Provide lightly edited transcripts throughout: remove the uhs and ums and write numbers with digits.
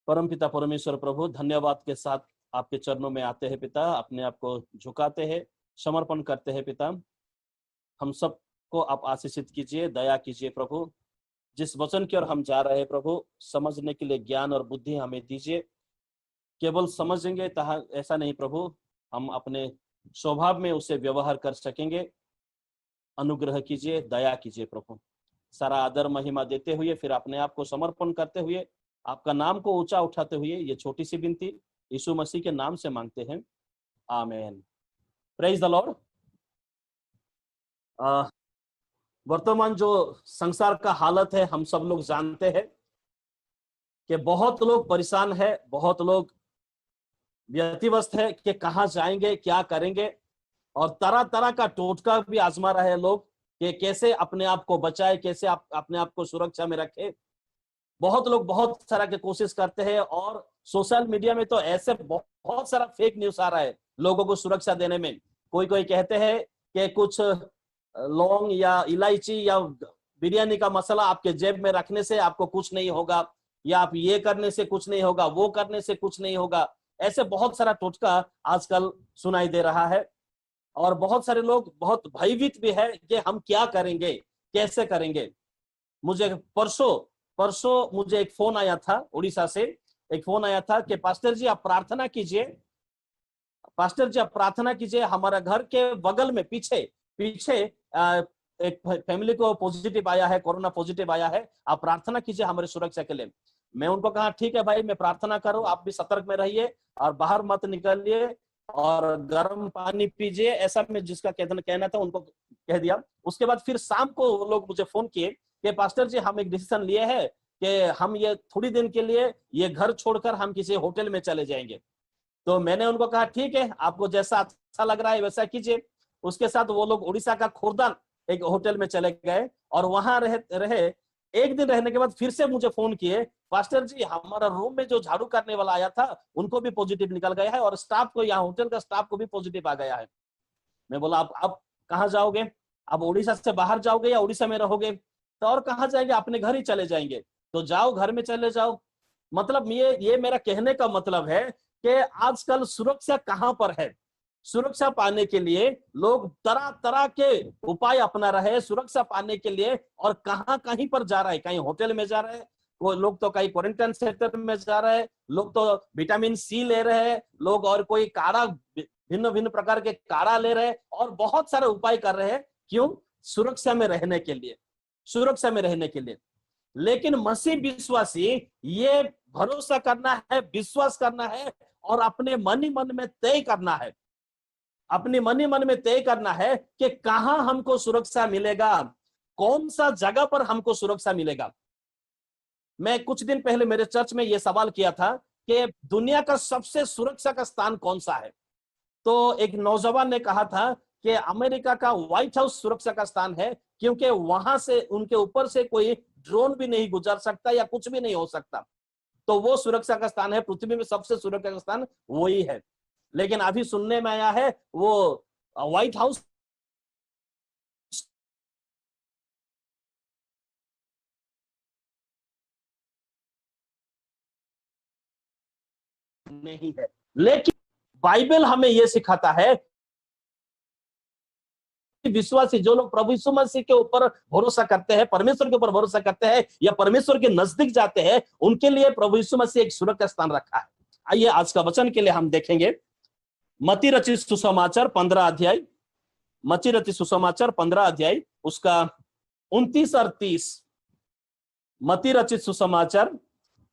परमपिता परमेश्वर प्रभु, धन्यवाद के साथ आपके चरणों में आते हैं पिता, अपने आप को झुकाते हैं, समर्पण करते हैं पिता। हम सबको आप आशीषित कीजिए, दया कीजिए प्रभु। जिस वचन की ओर हम जा रहे हैं प्रभु, समझने के लिए ज्ञान और बुद्धि हमें दीजिए। केवल समझेंगे ऐसा नहीं प्रभु, हम अपने स्वभाव में उसे व्यवहार कर सकेंगे। अनुग्रह कीजिए, दया कीजिए प्रभु। सारा आदर महिमा देते हुए, फिर अपने आप को समर्पण करते हुए, आपका नाम को ऊंचा उठाते हुए, ये छोटी सी विनती यीशु मसीह के नाम से मांगते हैं, आमेन। Praise the Lord. वर्तमान जो संसार का हालत है, हम सब लोग जानते हैं कि बहुत लोग परेशान है, बहुत लोग व्यतिव्यस्त है कि कहाँ जाएंगे, क्या करेंगे, और तरह तरह का टोटका भी आजमा रहे हैं लोग कि कैसे अपने आप को बचाए, कैसे अपने आप को सुरक्षा में रखे। बहुत लोग बहुत तरह की कोशिश करते हैं, और सोशल मीडिया में तो ऐसे बहुत सारा फेक न्यूज आ रहा है लोगों को सुरक्षा देने में। कोई कोई कहते हैं कि कुछ लौंग या इलायची या बिरयानी का मसाला आपके जेब में रखने से आपको कुछ नहीं होगा, या आप ये करने से कुछ नहीं होगा, वो करने से कुछ नहीं होगा। ऐसे बहुत सारा टोटका आजकल सुनाई दे रहा है, और बहुत सारे लोग बहुत भयभीत भी है कि हम क्या करेंगे, कैसे करेंगे। मुझे परसों मुझे एक फोन आया था, उड़ीसा से एक फोन आया था कि पास्टर जी आप प्रार्थना कीजिए, पास्टर जी आप प्रार्थना कीजिए, हमारा घर के बगल में पीछे एक फैमिली को पॉजिटिव आया है, कोरोना पॉजिटिव आया है, आप प्रार्थना कीजिए हमारी सुरक्षा के लिए। मैं उनको कहा ठीक है भाई, मैं प्रार्थना करूं, आप भी सतर्क में रहिए और बाहर मत निकलिए और गर्म पानी पीजिए, ऐसा मैं जिसका कहना था उनको कह दिया। उसके बाद फिर शाम को वो लोग मुझे फोन किए कि पास्टर जी हम एक डिसीजन लिए है कि हम ये थोड़ी दिन के लिए ये घर छोड़कर हम किसी होटल में चले जाएंगे। तो मैंने उनको कहा ठीक है, आपको जैसा अच्छा लग रहा है वैसा कीजिए। उसके साथ वो लोग उड़ीसा का खोरदान एक होटल में चले गए, और वहां रहे। एक दिन रहने के बाद फिर से मुझे फोन किए, पास्टर जी हमारा रूम में जो झाड़ू करने वाला आया था उनको भी पॉजिटिव निकल गया है, और स्टाफ को, यहाँ होटल का स्टाफ को भी पॉजिटिव आ गया है। मैं बोला आप कहाँ जाओगे, आप उड़ीसा से बाहर जाओगे या उड़ीसा में रहोगे? तो और कहाँ जाएंगे, अपने घर ही चले जाएंगे। तो जाओ, घर में चले जाओ। मतलब ये मेरा कहने का मतलब है कि आजकल सुरक्षा कहां पर है। सुरक्षा पाने के लिए लोग तरह तरह के उपाय अपना रहे हैं सुरक्षा पाने के लिए, और कहां कहीं पर जा रहा है, कहीं होटल में जा रहे हैं, वो लोग तो कहीं क्वारंटाइन सेंटर में जा रहे हैं, लोग तो विटामिन सी ले रहे हैं लोग, और कोई काढ़ा, भिन्न भिन्न प्रकार के काढ़ा ले रहे हैं, और बहुत सारे उपाय कर रहे हैं। क्यों? सुरक्षा में रहने के लिए, सुरक्षा में रहने के लिए। लेकिन मसीह विश्वासी ये भरोसा करना है, विश्वास करना है, और अपने मन ही मन में तय करना है, अपने मन ही मन में तय करना है कि कहां हमको सुरक्षा मिलेगा, कौन सा जगह पर हमको सुरक्षा मिलेगा। मैं कुछ दिन पहले मेरे चर्च में यह सवाल किया था कि दुनिया का सबसे सुरक्षा का स्थान कौन सा है। तो एक नौजवान ने कहा था कि अमेरिका का व्हाइट हाउस सुरक्षा का स्थान है, क्योंकि वहां से उनके ऊपर से कोई ड्रोन भी नहीं गुजर सकता या कुछ भी नहीं हो सकता। तो वो सुरक्षा का स्थान है, पृथ्वी में सबसे सुरक्षा का स्थान वही है। लेकिन अभी सुनने में आया है वो व्हाइट हाउस नहीं है। लेकिन बाइबल हमें यह सिखाता है, विश्वासी जो लोग प्रभु यीशु मसीह के ऊपर भरोसा करते हैं, परमेश्वर के ऊपर भरोसा करते हैं, या परमेश्वर के नजदीक जाते हैं, उनके लिए प्रभु यीशु मसीह एक सुरक्षा स्थान रखा है। आइए आज का वचन के लिए हम देखेंगे मत्ती रचित सुसमाचार 15 अध्याय, मत्ती रचित सुसमाचार 15 अध्याय उसका 29 और 30। मत्ती रचित सुसमाचार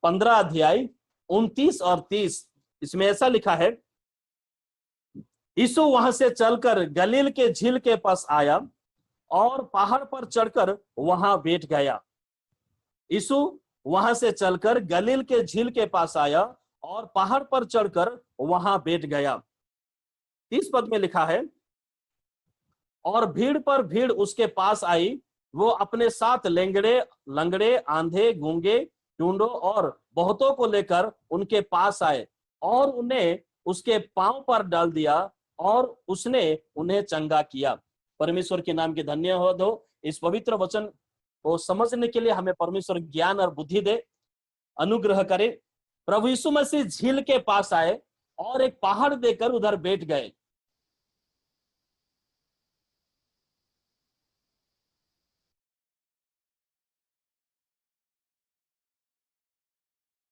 15 अध्याय 29 और 30। इसमें ऐसा लिखा है, यीशु वहां से चलकर गलील के झील के पास आया और पहाड़ पर चढ़कर वहां बैठ गया। यीशु वहां से चलकर गलील के झील के पास आया और पहाड़ पर चढ़कर वहां बैठ गया। 30 पद में लिखा है, और भीड़ पर भीड़ उसके पास आई, वो अपने साथ लंगड़े, आंधे, गूंगे, ढूंढो और बहुतों को लेकर उनके पास आए और उन्हें उसके पांव पर डाल दिया और उसने उन्हें चंगा किया। परमेश्वर के नाम की धन्यवाद हो। इस पवित्र वचन को समझने के लिए हमें परमेश्वर ज्ञान और बुद्धि दे, अनुग्रह करे। प्रभु यीशु मसीह झील के पास आए और एक पहाड़ देकर उधर बैठ गए।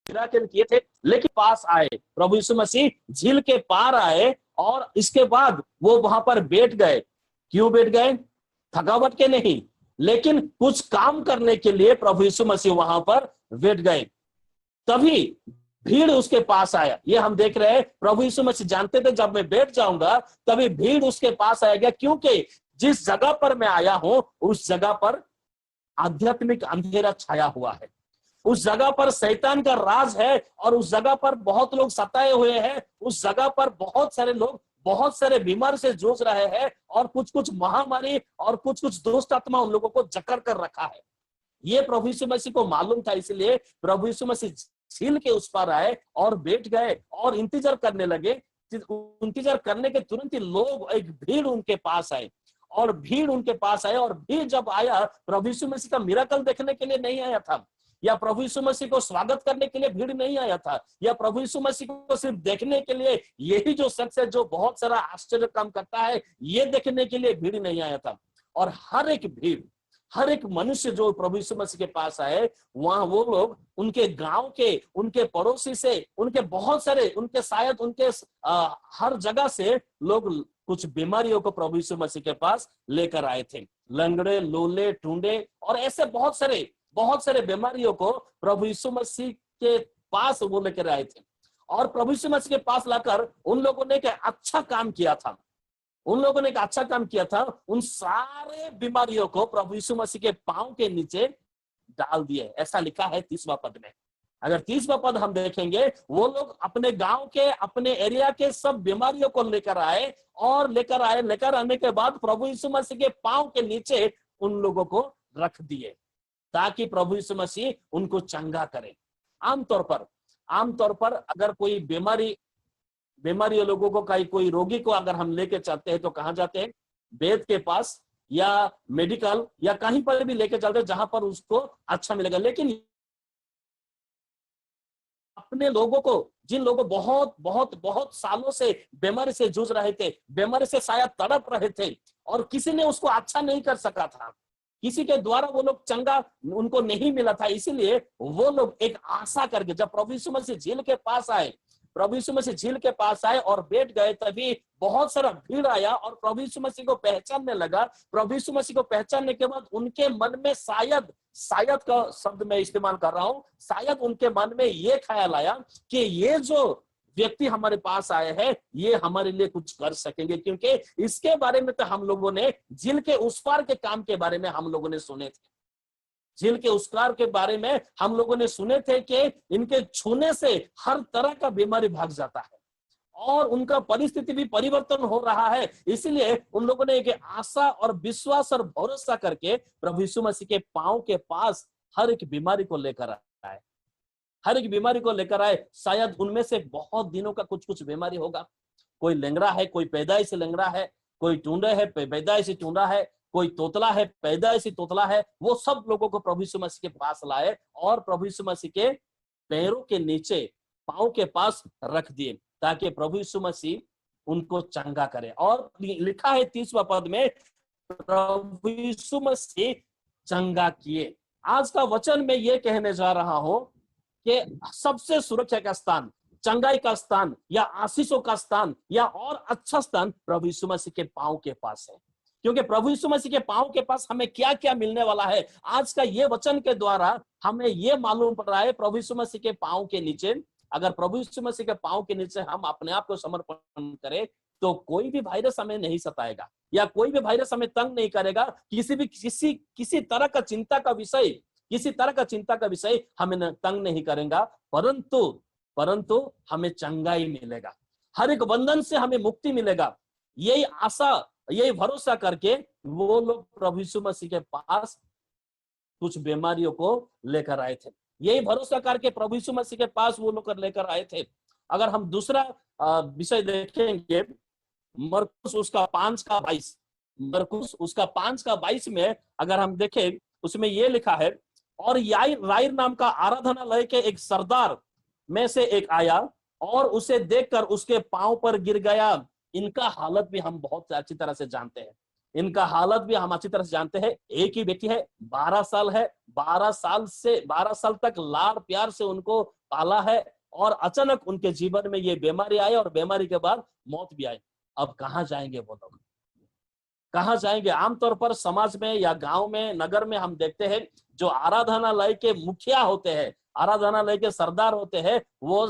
मिराकल किए थे, लेकिन पास आए, प्रभु यीशु मसीह झील के पार आए और इसके बाद वो वहां पर बैठ गए। क्यों बैठ गए? थकावट के नहीं, लेकिन कुछ काम करने के लिए प्रभु यीशु मसीह वहां पर बैठ गए। तभी भीड़ उसके पास आया। ये हम देख रहे हैं, प्रभु यीशु मसीह जानते थे जब मैं बैठ जाऊंगा तभी भीड़ उसके पास आएगा, क्योंकि जिस जगह पर मैं आया हूं उस जगह पर आध्यात्मिक अंधेरा छाया हुआ है। उस जगह पर शैतान का राज है और उस जगह पर बहुत लोग सताए हुए हैं। उस जगह पर बहुत सारे लोग बहुत सारे बीमार से जूझ रहे हैं और कुछ कुछ महामारी और कुछ कुछ दुष्ट आत्मा उन लोगों को जकड़ कर रखा है। ये प्रभु यीशु मसीह को मालूम था, इसलिए प्रभु यीशु मसीह झील के उस पार आए और बैठ गए और इंतजार करने लगे। इंतजार करने के तुरंत ही लोग, एक भीड़ उनके पास आए और भीड़ उनके पास आए। और भीड़ जब आया, प्रभु यीशु मसीह का मिराकल देखने के लिए नहीं आया था, या प्रभु यीशु मसीह को स्वागत करने के लिए भीड़ नहीं आया था, या प्रभु यीशु मसीह को सिर्फ देखने के लिए, यही जो शख्स है जो बहुत सारा आश्चर्य काम करता है, ये देखने के लिए भीड़ नहीं आया था। और हर एक भीड़, हर एक मनुष्य जो प्रभु यीशु मसीह के पास आए, वहां वो लोग उनके गांव के, उनके पड़ोसी से, उनके बहुत सारे, उनके शायद उनके हर जगह से लोग कुछ बीमारियों को प्रभु यीशु मसीह के पास लेकर आए थे। लंगड़े, लूले, टूंडे और ऐसे बहुत सारे बीमारियों को प्रभु यीशु मसीह के पास वो लेकर आए थे। और प्रभु यीशु मसीह के पास लाकर उन लोगों ने एक अच्छा काम किया था। उन सारे बीमारियों को प्रभु यीशु मसीह के पांव के नीचे डाल दिए। ऐसा लिखा है 30वां पद में। अगर 30वां पद हम देखेंगे, वो लोग अपने गांव के, अपने एरिया के सब बीमारियों को लेकर आए और लेकर आने के बाद प्रभु यीशु मसीह के पांव के नीचे उन लोगों को रख दिए, ताकि प्रभु यीशु मसीह उनको चंगा करे। आमतौर पर अगर कोई बीमारी लोगों को, कोई रोगी को अगर हम लेके चलते हैं तो कहां जाते हैं? वैद्य के पास या मेडिकल या कहीं पर भी लेके चलते हैं जहां पर उसको अच्छा मिलेगा। लेकिन अपने लोगों को, जिन लोगों बहुत सालों से बीमारी से जूझ रहे थे, बीमारी से शायद तड़प रहे थे और किसी ने उसको अच्छा नहीं कर सका था, किसी के द्वारा वो लोग चंगा उनको नहीं मिला था, इसीलिए वो लोग एक आशा करके जब प्रभु यीशु मसीह झील के पास आए और बैठ गए, तभी बहुत सारा भीड़ आया और प्रभु यीशु मसीह को पहचानने लगा। प्रभु यीशु मसीह को पहचानने के बाद उनके मन में शायद का शब्द मैं इस्तेमाल कर रहा हूं, शायद उनके मन में ये ख्याल आया कि ये जो व्यक्ति हमारे पास आए हैं, ये हमारे लिए कुछ कर सकेंगे, क्योंकि इसके बारे में तो हम लोगों ने झील के उस पार के काम के बारे में हम लोगों ने सुने थे। झील के उस पार के बारे में हम लोगों ने सुने थे कि इनके छूने से हर तरह का बीमारी भाग जाता है और उनका परिस्थिति भी परिवर्तन हो रहा है। इसलिए उन लोगों ने एक आशा और विश्वास और भरोसा करके प्रभु यीशु मसीह के पांव के पास हर एक बीमारी को लेकर आए। शायद उनमें से बहुत दिनों का कुछ बीमारी होगा। कोई लंगड़ा है, कोई पैदाइश से लंगड़ा है, कोई टूंडा है, पैदाइश से टूंडा है, कोई तोतला है, पैदाइश से तोतला है। वो सब लोगों को प्रभु यीशु मसीह के पास लाए और प्रभु यीशु मसीह के पैरों के नीचे, पांव के पास रख दिए, ताकि प्रभु यीशु मसीह उनको चंगा करे। और लिखा है 30वां पद में, प्रभु यीशु मसीह चंगा किए। आज का वचन में ये कहने जा रहा हूं कि सबसे सुरक्षा का स्थान, चंगाई का स्थान या आशीषों का स्थान या और अच्छा स्थान प्रभु यीशु मसीह के पांव के पास है। क्योंकि प्रभु यीशु मसीह के पांव के पास हमें क्या क्या मिलने वाला है, आज का ये वचन के द्वारा हमें ये मालूम पड़ रहा है। प्रभु यीशु मसीह के पांव के नीचे, अगर प्रभु यीशु मसीह के पांव के नीचे हम अपने आप को समर्पण करें, तो कोई भी वायरस हमें नहीं सताएगा या कोई भी वायरस हमें तंग नहीं करेगा। किसी तरह का चिंता का विषय हमें तंग नहीं करेगा, परंतु हमें चंगाई मिलेगा, हर एक बंधन से हमें मुक्ति मिलेगा। यही आशा, यही भरोसा करके वो लोग प्रभु यीशु मसीह के पास कुछ बीमारियों को लेकर आए थे। यही भरोसा करके प्रभु यीशु मसीह के पास वो लोग लेकर आए थे। अगर हम दूसरा विषय देखेंगे, मरकुस उसका 5 का 22, मरकुस उसका 5 का 22 में अगर हम देखें, उसमें ये लिखा है, और याइर नाम का आराधनालय के एक सरदार में से एक आया और उसे देखकर उसके पांव पर गिर गया। इनका हालत भी हम बहुत अच्छी तरह से जानते हैं, इनका हालत भी हम अच्छी तरह से जानते हैं। एक ही बेटी है, 12 साल है, 12 साल तक लाड़ प्यार से उनको पाला है, और अचानक उनके जीवन में ये बीमारी आई और बीमारी के बाद मौत भी आई। अब कहां जाएंगे वो लोग, कहां जाएंगे? आमतौर पर समाज में या गांव में, नगर में हम देखते हैं जो आराधनालय के मुखिया होते हैं, आराधनालय के सरदार होते हैं, वो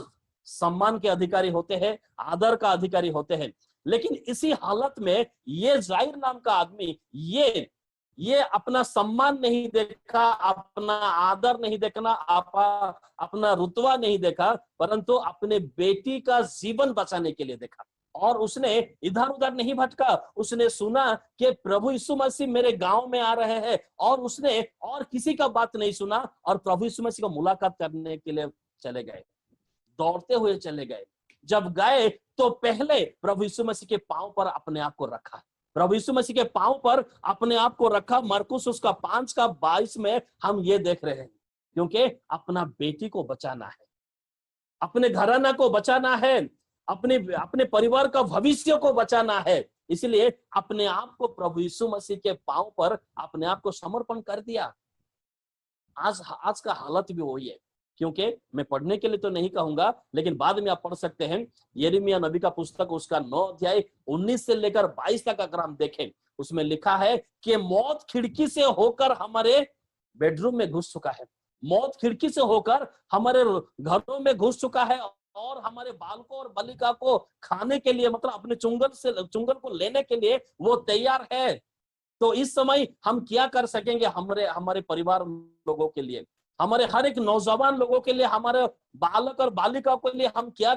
सम्मान के अधिकारी होते हैं, आदर का अधिकारी होते हैं। लेकिन इसी हालत में ये जाहिर नाम का आदमी ये अपना सम्मान नहीं देखा, अपना आदर नहीं देखना, अपना रुतबा नहीं देखा, परंतु अपने बेटी का जीवन बचाने के लिए देखा। और उसने इधर उधर नहीं भटका, उसने सुना कि प्रभु यीशु मसीह मेरे गांव में आ रहे हैं, और उसने और किसी का बात नहीं सुना और प्रभु यीशु मसीह को मुलाकात करने के लिए चले गए, दौड़ते हुए चले गए। जब गए तो पहले प्रभु यीशु मसीह के पांव पर अपने आप को रखा, प्रभु यीशु मसीह के पांव पर अपने आप को रखा। मरकुस उसका 5 का 22 में हम ये देख रहे हैं, क्योंकि अपना बेटी को बचाना है, अपने घराना को बचाना है, अपने परिवार का भविष्य को बचाना है, इसलिए अपने आप को प्रभु यीशु मसीह के पांव पर अपने आप को समर्पण कर दिया। आज का हालत भी वही है, क्योंकि मैं पढ़ने के लिए तो नहीं कहूंगा, लेकिन बाद में आप पढ़ सकते हैं। यिर्मयाह नबी का पुस्तक उसका 9 अध्याय 19 से लेकर 22 तक अगर हम देखें, उसमें लिखा है कि मौत खिड़की से होकर हमारे बेडरूम में घुस चुका है, मौत खिड़की से होकर हमारे घरों में घुस चुका है, और हमारे बालकों और बालिका को खाने के लिए, मतलब अपने चुंगल को लेने के लिए वो तैयार है। तो इस समय हम क्या कर सकेंगे हमारे परिवार लोगों के लिए, हमारे हर एक नौजवान लोगों के लिए, हमारे बालक और बालिका के लिए हम क्या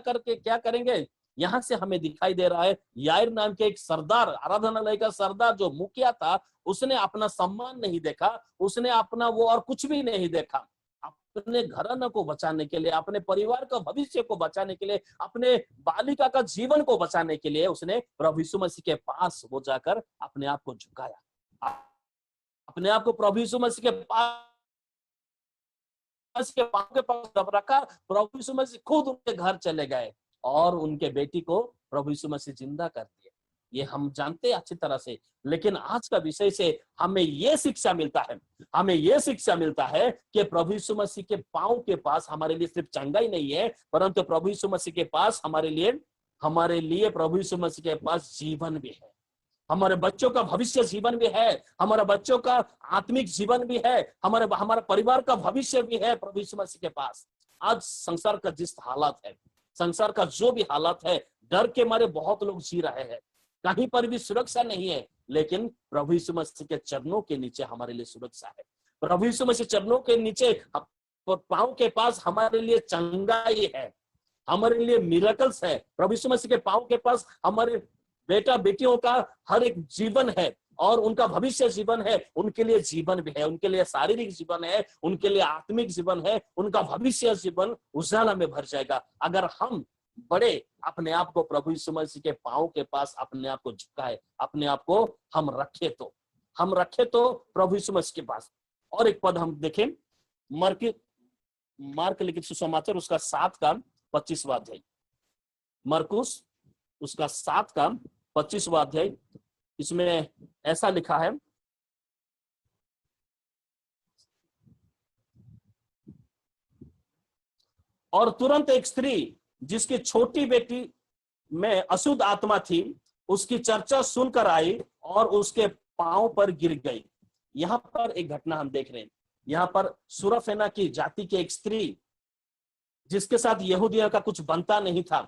करेंगे? यहाँ से हमें दिखाई दे रहा है, याइर नाम के एक सरदार, आराधनालय का सरदार जो मुखिया था, उसने अपना सम्मान नहीं देखा, उसने अपना वो और कुछ भी नहीं देखा। अपने घराना को बचाने के लिए, अपने परिवार का भविष्य को बचाने के लिए, अपने बालिका का जीवन को बचाने के लिए उसने प्रभु यीशु मसीह के पास वो जाकर अपने आप को झुकाया, अपने आप को प्रभु यीशु मसीह के पास के पांव के पास दब रखा। प्रभु यीशु मसीह खुद उनके घर चले गए और उनके बेटी को प्रभु यीशु मसीह जिंदा कर दिया। ये हम जानते हैं अच्छी तरह से, लेकिन आज का विषय से हमें ये शिक्षा मिलता है कि प्रभु यीशु मसीह के पांव के पास हमारे लिए सिर्फ चंगाई नहीं है, परंतु प्रभु यीशु मसीह के पास हमारे लिए प्रभु यीशु मसीह के पास जीवन भी है, हमारे बच्चों का भविष्य जीवन भी है, हमारे बच्चों का आत्मिक जीवन भी है, हमारा परिवार का भविष्य भी है प्रभु यीशु मसीह के पास। आज संसार का जिस हालत है, संसार का जो भी हालत है, डर के मारे बहुत लोग जी रहे हैं, कहीं पर भी सुरक्षा नहीं है, लेकिन प्रभु यीशु मसीह के चरणों के नीचे हमारे लिए सुरक्षा है। प्रभु यीशु मसीह चरणों के नीचे, पांव के पास हमारे लिए चंगाई है, हमारे लिए मिरेकल्स है। प्रभु यीशु मसीह के पांव के पास हमारे बेटा बेटियों का हर एक जीवन है, और उनका भविष्य जीवन है, उनके लिए जीवन भी है, उनके लिए शारीरिक जीवन है, उनके लिए आत्मिक जीवन है, उनका भविष्य जीवन उजाला में भर जाएगा अगर हम बड़े अपने आप को प्रभु यीशु मसीह के पांव के पास अपने आप को झुकाए, अपने आप को हम रखे तो प्रभु यीशु मसीह के पास। और एक पद हम देखें, मार्क लिखित सुसमाचार उसका 7 का 25वां अध्याय, मरकुस उसका 7 का 25वां अध्याय, इसमें ऐसा लिखा है, और तुरंत एक स्त्री जिसकी छोटी बेटी में अशुद्ध आत्मा थी उसकी चर्चा सुनकर आई और उसके पांव पर गिर गई। यहां पर एक घटना हम देख रहे हैं, यहां पर सुरफेना की जाति की एक स्त्री जिसके साथ यहूदियों का कुछ बनता नहीं था,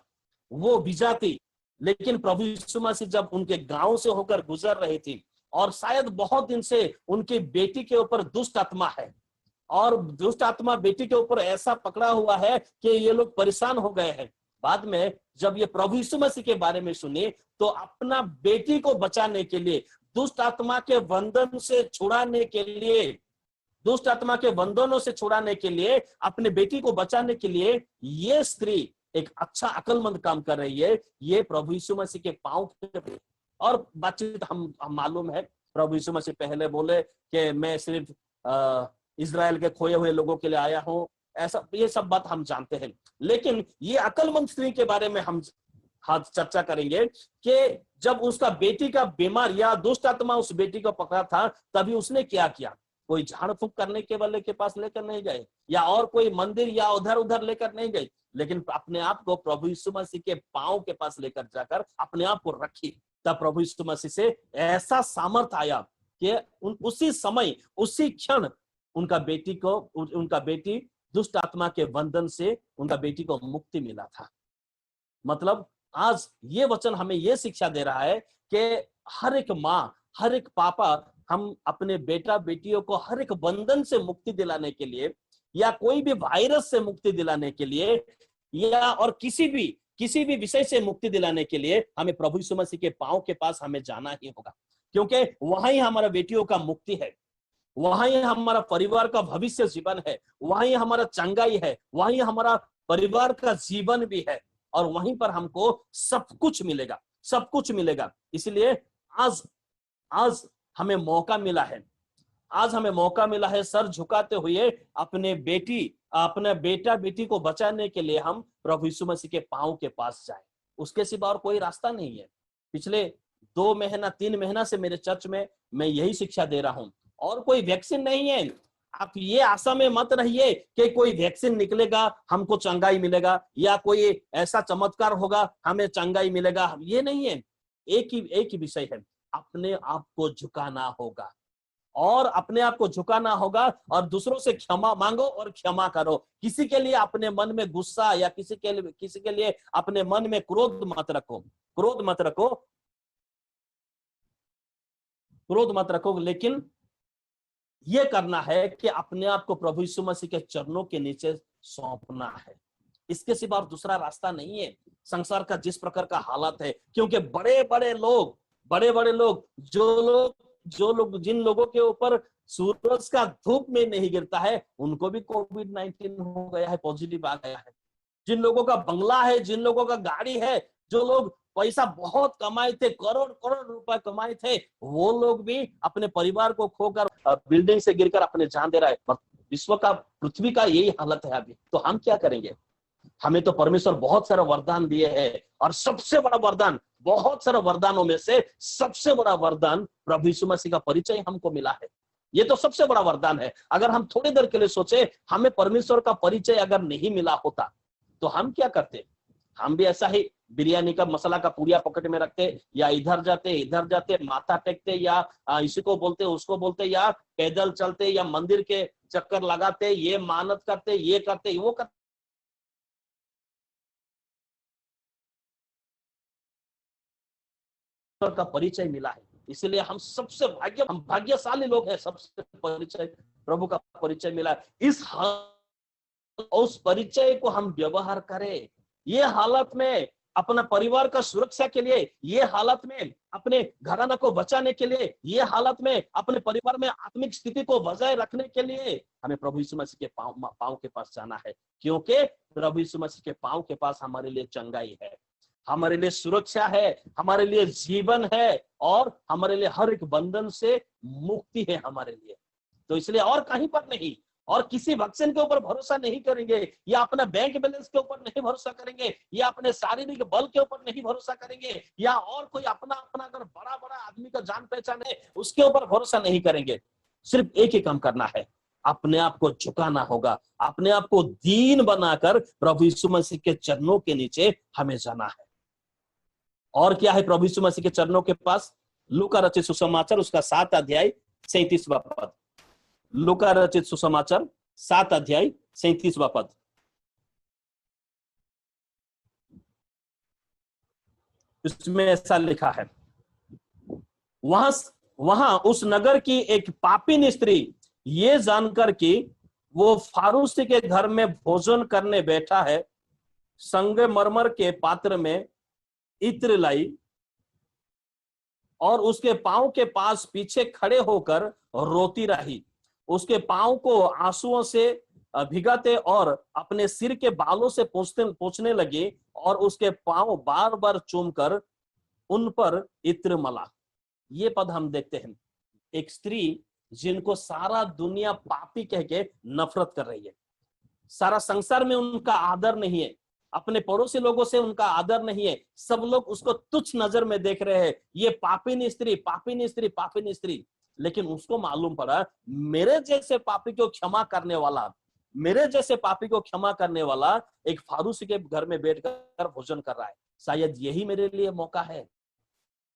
वो विजाती, लेकिन प्रभु यीशु मसीह जब उनके गांव से होकर गुजर रही थी, और शायद बहुत दिन से उनकी बेटी के ऊपर दुष्ट आत्मा है, और दुष्ट आत्मा बेटी के ऊपर ऐसा पकड़ा हुआ है कि ये लोग परेशान हो गए हैं। बाद में जब ये प्रभु यीशु मसीह के बारे में सुने, तो अपना बेटी को बचाने के लिए, दुष्ट आत्मा के बंधन से छुड़ाने के लिए दुष्ट आत्मा के बंधनों से छुड़ाने के लिए, अपने बेटी को बचाने के लिए ये स्त्री एक अच्छा अकलमंद काम कर रही है। ये प्रभु यीशु मसीह के पांव के, और बातचीत हम मालूम है, प्रभु यीशु मसीह पहले बोले कि मैं सिर्फ इजराइल के खोए हुए लोगों के लिए आया हूं, ऐसा, ये सब बात हम जानते हैं। लेकिन ये अकलमंद स्त्री के बारे में हम चर्चा करेंगे कि जब उसका बेटी का बीमार या दुष्ट आत्मा उस बेटी को पकड़ा था, तभी उसने क्या किया। कोई झाड़ फूक करने के वाले के पास लेकर नहीं गए, या और कोई मंदिर या उधर उधर लेकर नहीं गए, लेकिन अपने आप को प्रभु यीशु मसीह के पांव के पास लेकर जाकर अपने आप को रखी। तब प्रभु यीशु मसीह से ऐसा सामर्थ आया कि उसी समय, उसी क्षण उनका बेटी दुष्ट आत्मा के बंधन से उनका बेटी को मुक्ति मिला था। मतलब आज ये वचन हमें ये शिक्षा दे रहा है कि हर एक माँ, हर एक पापा, हम अपने बेटा बेटियों को हर एक बंधन से मुक्ति दिलाने के लिए, या कोई भी वायरस से मुक्ति दिलाने के लिए, या और किसी भी विषय से मुक्ति दिलाने के लिए हमें प्रभु यीशु मसीह के पांव के पास हमें जाना ही होगा, क्योंकि वहां ही हमारा बेटियों का मुक्ति है, वहां ही हमारा परिवार का भविष्य जीवन है, वहीं हमारा चंगाई है, वहीं हमारा परिवार का जीवन भी है, और वहीं पर हमको सब कुछ मिलेगा, सब कुछ मिलेगा। इसलिए आज हमें मौका मिला है, आज हमें मौका मिला है सर झुकाते हुए अपने बेटा बेटी को बचाने के लिए हम प्रभु यीशु मसीह के पांव के पास जाएं। उसके सिवा और कोई रास्ता नहीं है। पिछले 2 महीना 3 महीना से मेरे चर्च में मैं यही शिक्षा दे रहा हूं, और कोई वैक्सीन नहीं है। आप ये आशा में मत रहिए कि कोई वैक्सीन निकलेगा हमको चंगाई मिलेगा, या कोई ऐसा चमत्कार होगा हमें चंगाई मिलेगा, ये नहीं है। एक ही विषय है, अपने आप को झुकाना होगा, और अपने आप को झुकाना होगा, और दूसरों से क्षमा मांगो और क्षमा करो। किसी के लिए अपने मन में गुस्सा या किसी के लिए अपने मन में क्रोध मत रखो, लेकिन ये करना है कि अपने आप को प्रभु यीशु मसीह के चरणों के नीचे सौंपना है। इसके सिवा और दूसरा रास्ता नहीं है। संसार का जिस प्रकार का हालत है, क्योंकि बड़े बड़े लोग जिन लोगों के ऊपर सूरज का धूप में नहीं गिरता है, उनको भी कोविड-19 हो गया है, पॉजिटिव आ गया है। जिन लोगों का बंगला है, जिन लोगों का गाड़ी है, जो लोग पैसा बहुत कमाए थे, करोड़ रुपए कमाए थे, वो लोग भी अपने परिवार को खोकर बिल्डिंग से गिरकर अपने जान दे रहा है। विश्व का, पृथ्वी का यही हालत है अभी। तो हम क्या करेंगे? हमें तो परमेश्वर बहुत सारा वरदान दिए हैं, और सबसे बड़ा वरदान, बहुत सारे वरदानों में से सबसे बड़ा वरदान प्रभु यीशु मसीह का परिचय हमको मिला है। ये तो सबसे बड़ा वरदान है। अगर हम थोड़ी देर के लिए सोचे, हमें परमेश्वर का परिचय अगर नहीं मिला होता तो हम क्या करते? हम भी ऐसा ही बिरयानी का मसाला का पुड़िया पॉकेट में रखते, या इधर जाते माथा टेकते, या इसी को बोलते उसको बोलते, या पैदल चलते, या मंदिर के चक्कर लगाते, ये मानत करते, ये करते, वो करते। का परिचय मिला है, इसलिए हम भाग्यशाली लोग हैं। सबसे प्रभु का परिचय मिला है। उस परिचय को हम व्यवहार करें। ये हालत में अपना परिवार का सुरक्षा के लिए, ये हालत में अपने घराना को बचाने के लिए, ये हालत में अपने परिवार में आत्मिक स्थिति को बजाय रखने के लिए हमें प्रभु यीशु मसीह के पांव के पास जाना है, क्योंकि प्रभु यीशु मसीह के पांव के पास हमारे लिए चंगाई है, हमारे लिए सुरक्षा है, हमारे लिए जीवन है, और हमारे लिए हर एक बंधन से मुक्ति है हमारे लिए। तो इसलिए और कहीं पर नहीं, और किसी वैक्सीन के ऊपर भरोसा नहीं करेंगे, या अपना बैंक बैलेंस के ऊपर नहीं भरोसा करेंगे, या अपने शारीरिक बल के ऊपर नहीं भरोसा करेंगे, या और कोई अपना अगर बड़ा आदमी का जान पहचान है उसके ऊपर भरोसा नहीं करेंगे। सिर्फ एक ही काम करना है, अपने आप को झुकाना होगा, अपने आप को दीन बनाकर प्रभु यीशु मसीह के चरणों के नीचे हमें जाना है। और क्या है प्रभु यीशु मसीह के चरणों के पास? लूका रचित सुसमाचार उसका 7 अध्याय 37वां पद। लूका रचित सुसमाचार 7 अध्याय 37वां पद। इसमें ऐसा लिखा है, वहां उस नगर की एक पापी स्त्री ये जानकर कि वो फारूसी के घर में भोजन करने बैठा है, संगमरमर के पात्र में इत्र लाई और उसके पांव के पास पीछे खड़े होकर रोती रही। उसके पांव को आंसुओं से भिगाते और अपने सिर के बालों से पोंछने लगे और उसके पांव बार बार चूमकर उन पर इत्र मला। ये पद हम देखते हैं, एक स्त्री जिनको सारा दुनिया पापी कह के नफरत कर रही है, सारा संसार में उनका आदर नहीं है, अपने पड़ोसी लोगों से उनका आदर नहीं है, सब लोग उसको तुच्छ नजर में देख रहे हैं, ये पापिनी स्त्री, पापिनी स्त्री, पापिनी स्त्री। लेकिन उसको मालूम पड़ा मेरे जैसे पापी को क्षमा करने वाला, मेरे जैसे पापी को क्षमा करने वाला एक फारूसी के घर में बैठकर भोजन कर रहा है। शायद यही मेरे लिए मौका है,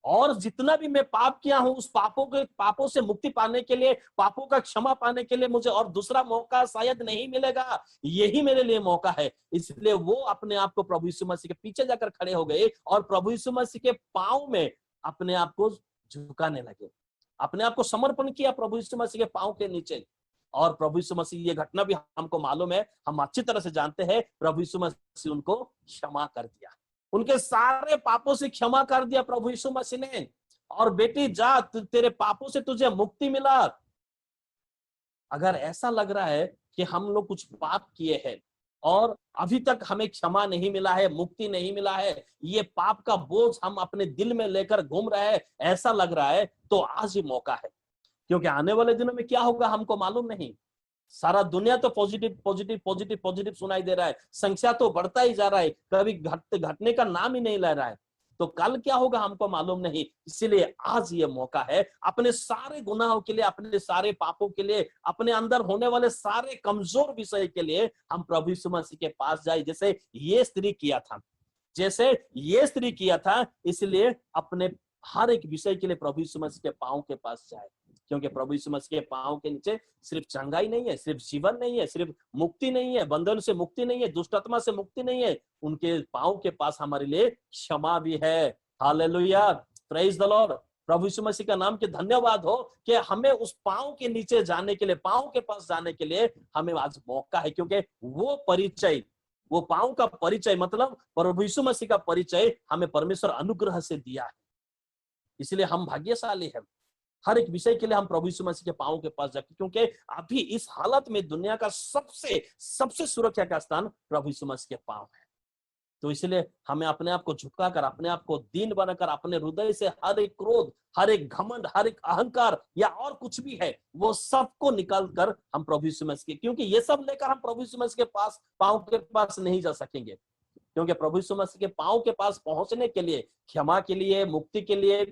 और जितना भी मैं पाप किया हूं उस पापों से मुक्ति पाने के लिए, पापों का क्षमा पाने के लिए मुझे और दूसरा मौका शायद नहीं मिलेगा, यही मेरे लिए मौका है। इसलिए वो अपने आप को प्रभु यीशु मसीह के पीछे जाकर खड़े हो गए और प्रभु यीशु मसीह के पांव में अपने आप को झुकाने लगे, अपने आप को समर्पण किया प्रभु यीशु मसीह के पांव के नीचे। और प्रभु यीशु मसीह, ये घटना भी हमको मालूम है, हम अच्छी तरह से जानते हैं, प्रभु यीशु मसीह उनको क्षमा कर दिया, उनके सारे पापों से क्षमा कर दिया प्रभु यीशु मसीह ने। और बेटी जा, तेरे पापों से तुझे मुक्ति मिला। अगर ऐसा लग रहा है कि हम लोग कुछ पाप किए हैं और अभी तक हमें क्षमा नहीं मिला है, मुक्ति नहीं मिला है, ये पाप का बोझ हम अपने दिल में लेकर घूम रहे हैं, ऐसा लग रहा है, तो आज ही मौका है। क्योंकि आने वाले दिनों में क्या होगा हमको मालूम नहीं। सारा दुनिया तो पॉजिटिव पॉजिटिव पॉजिटिव पॉजिटिव सुनाई दे रहा है, संख्या तो बढ़ता ही जा रहा है, कभी घटने का नाम ही नहीं ले रहा है। तो कल क्या होगा हमको मालूम नहीं, इसीलिए आज ये मौका है अपने सारे गुनाहों के लिए, अपने सारे पापों के लिए, अपने अंदर होने वाले सारे कमजोर विषय के लिए हम प्रभु यीशु मसीह के पास जाए, जैसे ये स्त्री किया था, जैसे ये स्त्री किया था। इसलिए अपने हर एक विषय के लिए प्रभु यीशु मसीह के पांव के पास जाए, क्योंकि प्रभु यीशु मसीह के पांव के नीचे सिर्फ चंगाई नहीं है, सिर्फ जीवन नहीं है, सिर्फ मुक्ति नहीं है, बंधन से मुक्ति नहीं है, दुष्ट आत्मा से मुक्ति नहीं है, उनके पांव के पास हमारे लिए क्षमा भी है। Hallelujah, praise the Lord. प्रभु यीशु मसीह का नाम के धन्यवाद हो कि हमें उस पांव के नीचे जाने के लिए, पांव के पास जाने के लिए हमें आज मौका है, क्योंकि वो परिचय, वो पांव का परिचय मतलब प्रभु यीशु मसीह का परिचय हमें परमेश्वर अनुग्रह से दिया है। इसलिए हम भाग्यशाली हैं, हर एक विषय के लिए हम प्रभु यीशु मसीह के पांव के पास जाके, क्योंकि अभी इस हालत में दुनिया का सबसे सबसे सुरक्षा का स्थान प्रभु यीशु मसीह के पांव है। तो इसलिए हमें अपने आप को झुकाकर, अपने आप को दीन बनाकर, अपने हृदय से हर एक क्रोध, हर एक घमंड, हर एक अहंकार या और कुछ भी है वो सबको निकाल कर हम प्रभु यीशु मसीह के, क्योंकि ये सब लेकर हम प्रभु यीशु मसीह के पास, पांव के पास नहीं जा सकेंगे। क्योंकि प्रभु यीशु मसीह के पांव के पास पहुंचने के लिए, क्षमा के लिए, मुक्ति के लिए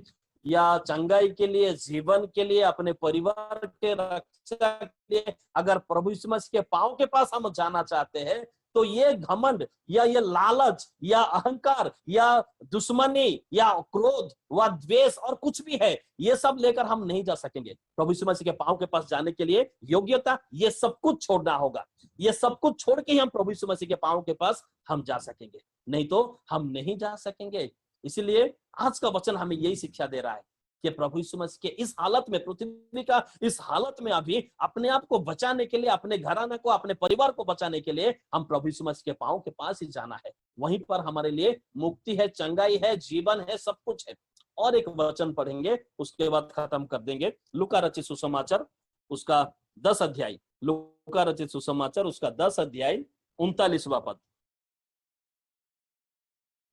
या चंगाई के लिए, जीवन के लिए, अपने परिवार के रक्षा के लिए, अगर प्रभु यीशु मसीह के पांव के पास हम जाना चाहते हैं, तो ये घमंड या ये लालच या अहंकार या दुश्मनी या क्रोध व द्वेष और कुछ भी है, ये सब लेकर हम नहीं जा सकेंगे। प्रभु यीशु मसीह के पांव के पास जाने के लिए योग्यता, ये सब कुछ छोड़ना होगा, ये सब कुछ छोड़ के ही हम प्रभु यीशु मसीह के पांव के पास हम जा सकेंगे, नहीं तो हम नहीं जा सकेंगे। इसलिए आज का वचन हमें यही शिक्षा दे रहा है कि प्रभु यीशु मसीह के इस हालत में, पृथ्वी का इस हालत में अभी अपने आप को बचाने के लिए, अपने घराने को, अपने परिवार को बचाने के लिए हम प्रभु यीशु मसीह के पांव के पास ही जाना है। वहीं पर हमारे लिए मुक्ति है, चंगाई है, जीवन है, सब कुछ है। और एक वचन पढ़ेंगे, उसके बाद खत्म कर देंगे। लूका रचित सुसमाचार उसका 10 अध्याय, लूका रचित सुसमाचार उसका 10 अध्याय 39वां पद,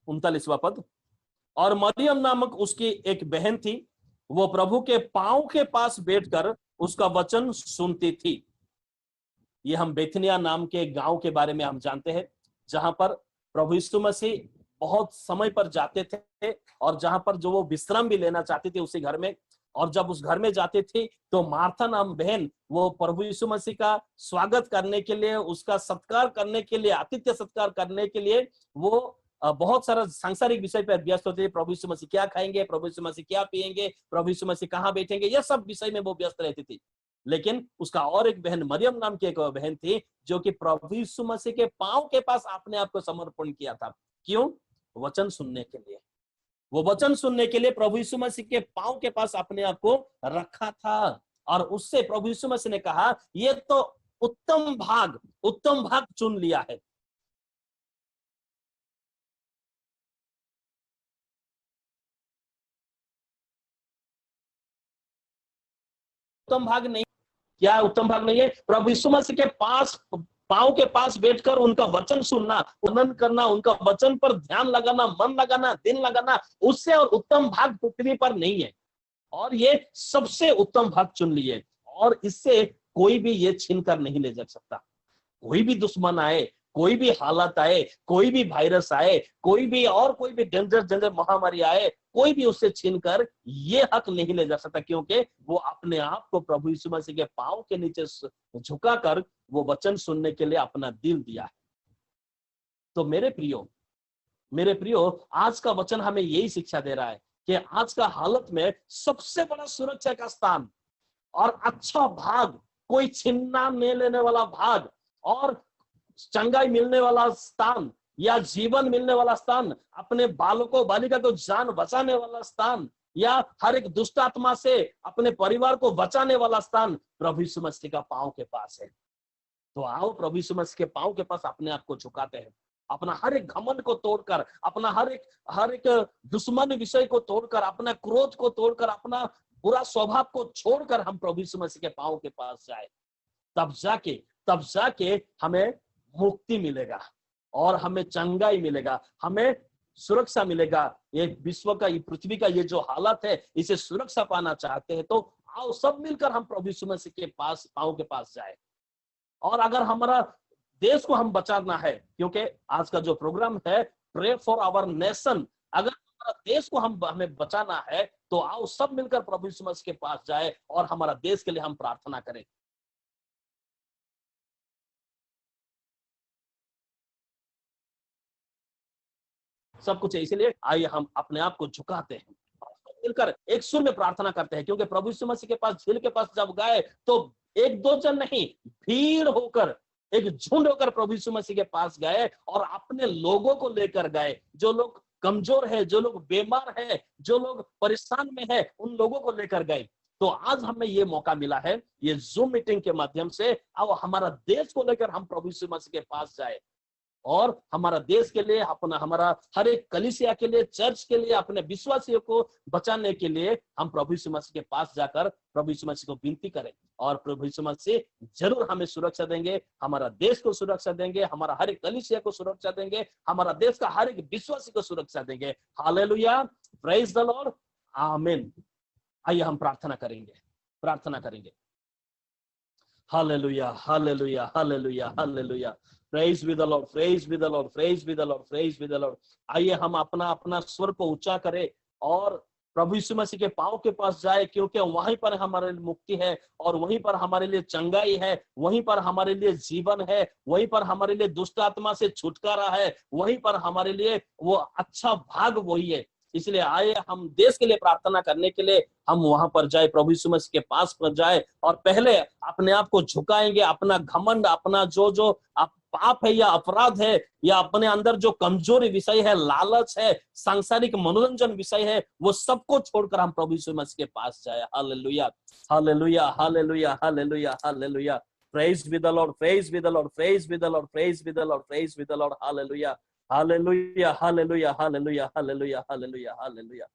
39वां पद। और मरियम नामक उसकी एक बहन थी, वो प्रभु के पांव के पास बैठकर उसका वचन सुनती थी। ये हम बेथनिया नाम के गांव के बारे में हम जानते हैं, जहां पर प्रभु यीशु मसीह बहुत समय पर जाते थे और जहां पर जो वो विश्राम भी लेना चाहते थे उसी घर में। और जब उस घर में जाते थे तो मार्था नाम बहन वो प्रभु यीशु मसीह का स्वागत करने के लिए, उसका सत्कार करने के लिए, आतिथ्य सत्कार करने के लिए वो बहुत सारा सांसारिक विषय पर व्यस्त होते थे। प्रभु यीशु मसीह क्या खाएंगे, प्रभु यीशु मसीह क्या पिएंगे, प्रभु यीशु मसीह कहाँ बैठेंगे, यह सब विषय में वो व्यस्त रहती थी। लेकिन उसका और एक बहन, मरियम नाम की एक बहन थी, जो कि प्रभु यीशु मसीह के पांव के पास अपने आप को समर्पण किया था। क्यों? वचन सुनने के लिए। वो वचन सुनने के लिए प्रभु यीशु मसीह के पांव के पास अपने आप को रखा था। और उससे प्रभु यीशु मसीह ने कहा, ये तो उत्तम भाग चुन लिया है। उत्तम भाग नहीं, क्या उत्तम भाग नहीं है? प्रभु यीशु मसीह के पास, पांव के पास बैठकर उनका वचन सुनना, मनन करना, उनका वचन पर ध्यान लगाना, मन लगाना, दिन लगाना, उससे और उत्तम भाग पृथ्वी पर नहीं है। और ये सबसे उत्तम भाग चुन लिए, और इससे कोई भी ये छीन कर नहीं ले जा सकता। कोई भी दुश्मन आए, कोई भी हालत आए, कोई भी वायरस आए, कोई भी डेंजर महामारी आए, कोई भी उससे छीनकर ये हक नहीं ले जा सकता, क्योंकि वो अपने आप को प्रभु यीशु मसीह के पांव के नीचे झुकाकर वो वचन सुनने के लिए अपना दिल दिया है। तो मेरे प्रियो, आज का वचन हमें यही शिक्षा दे रहा है कि आज का हालत में सबसे बड़ा सुरक्षा का स्थान और अच्छा भाग, कोई छीनना नहीं लेने वाला भाग और चंगाई मिलने वाला स्थान या जीवन मिलने वाला स्थान, अपने बालकों बालिका को जान बचाने वाला स्थान, या हर एक दुष्ट आत्मा से अपने परिवार को बचाने वाला स्थान प्रभु यीशु मसीह का पांव के पास है। तो आओ प्रभु यीशु मसीह के पांव के पास अपने आप को झुकाते हैं, अपना हर एक घमंड को तोड़कर, अपना हर एक दुश्मन विषय को तोड़कर, अपना क्रोध को तोड़कर, अपना बुरा स्वभाव को छोड़कर हम प्रभु यीशु मसीह के पांव के पास जाए। तब जाके हमें मुक्ति मिलेगा और हमें चंगाई मिलेगा, हमें सुरक्षा मिलेगा। ये विश्व का, ये पृथ्वी का ये जो हालत है, इसे सुरक्षा पाना चाहते हैं तो आओ सब मिलकर हम प्रभु यीशु मसीह के पास, पांव के पास जाए। और अगर हमारा देश को हम बचाना है, क्योंकि आज का जो प्रोग्राम है प्रे फॉर आवर नेशन, अगर हमारा देश को हमें बचाना है तो आओ सब मिलकर प्रभु यीशु मसीह के पास जाए और हमारा देश के लिए हम प्रार्थना करें। सब कुछ है, इसीलिए आइए हम अपने आप को झुकाते हैं, मिलकर एक सुर में प्रार्थना करते हैं, क्योंकि प्रभु यीशु मसीह के पास, झील के पास जब गए तो एक दो जन नहीं, भीड़ होकर, एक झुंड होकर प्रभु यीशु मसीह के पास गए और अपने लोगों को लेकर गए। जो लोग कमजोर है, जो लोग बीमार है, जो लोग परेशान में है, उन लोगों को लेकर गए। तो आज हमें ये मौका मिला है, ये जूम मीटिंग के माध्यम से, अब हमारा देश को लेकर हम प्रभु यीशु मसीह के पास जाए और हमारा देश के लिए, हमारा हर एक कलीसिया के लिए, चर्च के लिए, अपने विश्वासियों को बचाने के लिए हम प्रभु यीशु मसीह के पास जाकर प्रभु यीशु मसीह को विनती करें। और प्रभु यीशु मसीह जरूर हमें सुरक्षा देंगे, हमारा देश को सुरक्षा देंगे, हमारा हर एक कलीसिया को सुरक्षा देंगे, हमारा देश का हर एक विश्वासी को सुरक्षा देंगे। हालेलुया, प्रेज द लॉर्ड, आमीन। आइए हम प्रार्थना करेंगे। Hallelujah, hallelujah, hallelujah, hallelujah. Praise be the Lord, praise be the Lord, praise be the Lord, praise be the Lord। आइए हम अपना स्वर को ऊंचा करें और प्रभु यीशु मसीह के पांव के पास जाए, क्योंकि वहीं पर हमारे लिए मुक्ति है और वहीं पर हमारे लिए चंगाई है, वहीं पर हमारे लिए जीवन है, वहीं पर हमारे लिए दुष्ट आत्मा से छुटकारा है, वहीं पर हमारे लिए वो अच्छा भाग वही है। इसलिए आए हम देश के लिए प्रार्थना करने के लिए हम वहां पर जाए, प्रभु यीशु मसीह के पास पर जाए और पहले अपने आप को झुकाएंगे। अपना घमंड, अपना जो पाप है या अपराध है या अपने अंदर जो कमजोरी विषय है, लालच है, सांसारिक मनोरंजन विषय है, वो सबको छोड़कर हम प्रभु यीशु मसीह के पास जाए। Hallelujah, hallelujah, hallelujah, hallelujah, hallelujah. Praise be the Lord, praise be the Lord, praise be the Lord, praise be the Lord, praise be the Lord। Hallelujah, hallelujah, hallelujah, hallelujah, hallelujah, hallelujah, hallelujah,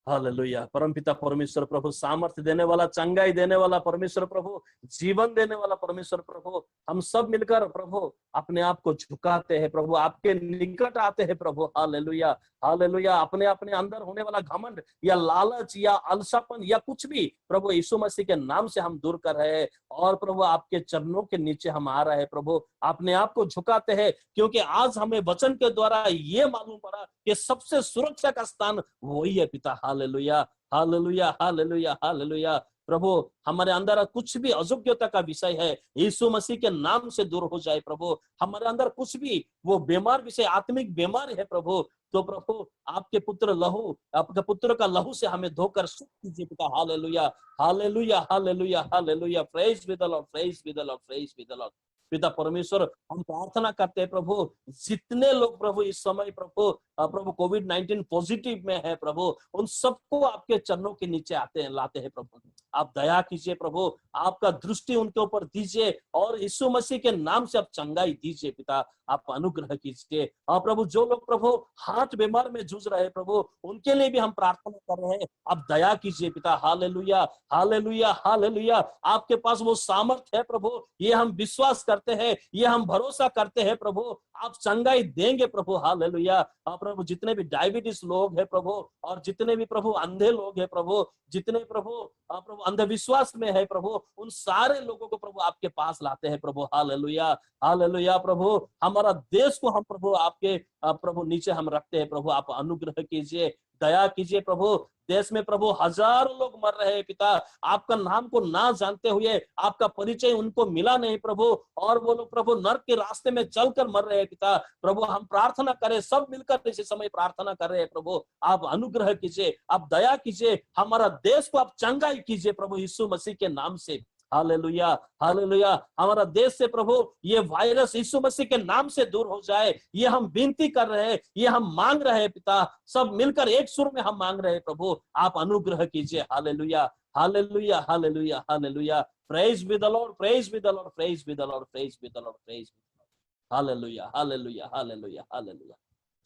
hallelujah. परमपिता परमेश्वर प्रभु, सामर्थ्य देने वाला, चंगाई देने वाला परमेश्वर प्रभु, जीवन देने वाला परमेश्वर प्रभु, हम सब मिलकर प्रभु अपने आप को झुकाते हैं प्रभु, आपके निकट आते हैं प्रभु। Hallelujah, hallelujah. अपने अंदर होने वाला घमंड या लालच या अलसापन या कुछ भी प्रभु यीशु मसीह के नाम से हम दूर कर रहे हैं और प्रभु आपके चरणों के नीचे हम आ रहे हैं प्रभु, अपने आप को झुकाते हैं, क्योंकि आज हमें वचन के द्वारा ये मालूम पड़ा कि सबसे सुरक्षा का स्थान वही है पिता। Hallelujah, hallelujah, hallelujah, hallelujah. प्रभु हमारे अंदर कुछ भी अयोग्यता का विषय है, यीशु मसीह के नाम से दूर हो जाए प्रभु। हमारे अंदर कुछ भी वो बीमार विषय, आत्मिक बीमार है प्रभु, तो प्रभु आपके पुत्र का लहू से हमें धोकर शुद्ध कीजिए पिता। Hallelujah, hallelujah, hallelujah, hallelujah. Praise be the Lord, praise be the Lord, praise be the Lord. पिता परमेश्वर, हम प्रार्थना करते हैं प्रभु, जितने लोग प्रभु इस समय प्रभु प्रभु कोविड-19 पॉजिटिव में है प्रभु, उन सबको आपके चरणों के नीचे आते हैं, लाते हैं प्रभु। आप दया कीजिए प्रभु, आपका दृष्टि उनके ऊपर दीजिए और यीशु मसीह के नाम से आप चंगाई दीजिए पिता, आप अनुग्रह कीजिए। और प्रभु जो लोग प्रभु हार्ट बीमार में जूझ रहे हैं प्रभु, उनके लिए भी हम प्रार्थना कर रहे हैं, आप दया कीजिए पिता। Hallelujah, hallelujah, hallelujah. आपके पास वो सामर्थ्य है प्रभु, ये हम विश्वास करते हैं, ये हम भरोसा करते हैं प्रभु, आप चंगाई देंगे प्रभु। हालेलुया। प्रभु जितने भी डायबिटीज लोग हैं प्रभु, और जितने भी प्रभु अंधे लोग हैं प्रभु, जितने प्रभु प्रभु अंधविश्वास में है प्रभु, उन सारे लोगों को प्रभु आपके पास लाते हैं प्रभु। Hallelujah, hallelujah. प्रभु हमारा देश को हम प्रभु आपके प्रभु नीचे हम रखते हैं प्रभु, आप अनुग्रह कीजिए, दया कीजिए प्रभु। देश में प्रभु हजारों लोग मर रहे हैं पिता, आपका नाम को ना जानते हुए, आपका परिचय उनको मिला नहीं प्रभु, और वो लोग प्रभु नर्क के रास्ते में चलकर मर रहे हैं पिता। प्रभु हम प्रार्थना करें, सब मिलकर इस समय प्रार्थना कर रहे हैं प्रभु, आप अनुग्रह कीजिए, आप दया कीजिए, हमारा देश को आप चंगाई कीजिए प्रभु यीशु मसीह के नाम से। Hallelujah, hallelujah. हमारा देश से प्रभु ये वायरस यीशु मसीह के नाम से दूर हो जाए, ये हम विनती कर रहे हैं, ये हम मांग रहे हैं पिता, सब मिलकर एक सुर में हम मांग रहे हैं प्रभु, आप अनुग्रह कीजिए। Hallelujah, hallelujah, hallelujah, hallelujah. Praise be the Lord, praise be the Lord, praise be the Lord, praise be the Lord, praise be the Lord. Hallelujah, hallelujah, hallelujah, hallelujah.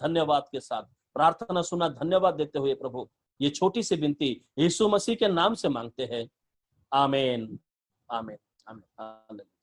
धन्यवाद के साथ प्रार्थना सुना, धन्यवाद देते हुए प्रभु ये छोटी सी विनती यीशु मसीह के नाम से मांगते हैं, आमीन, आमीन, आमीन। हालेलुया।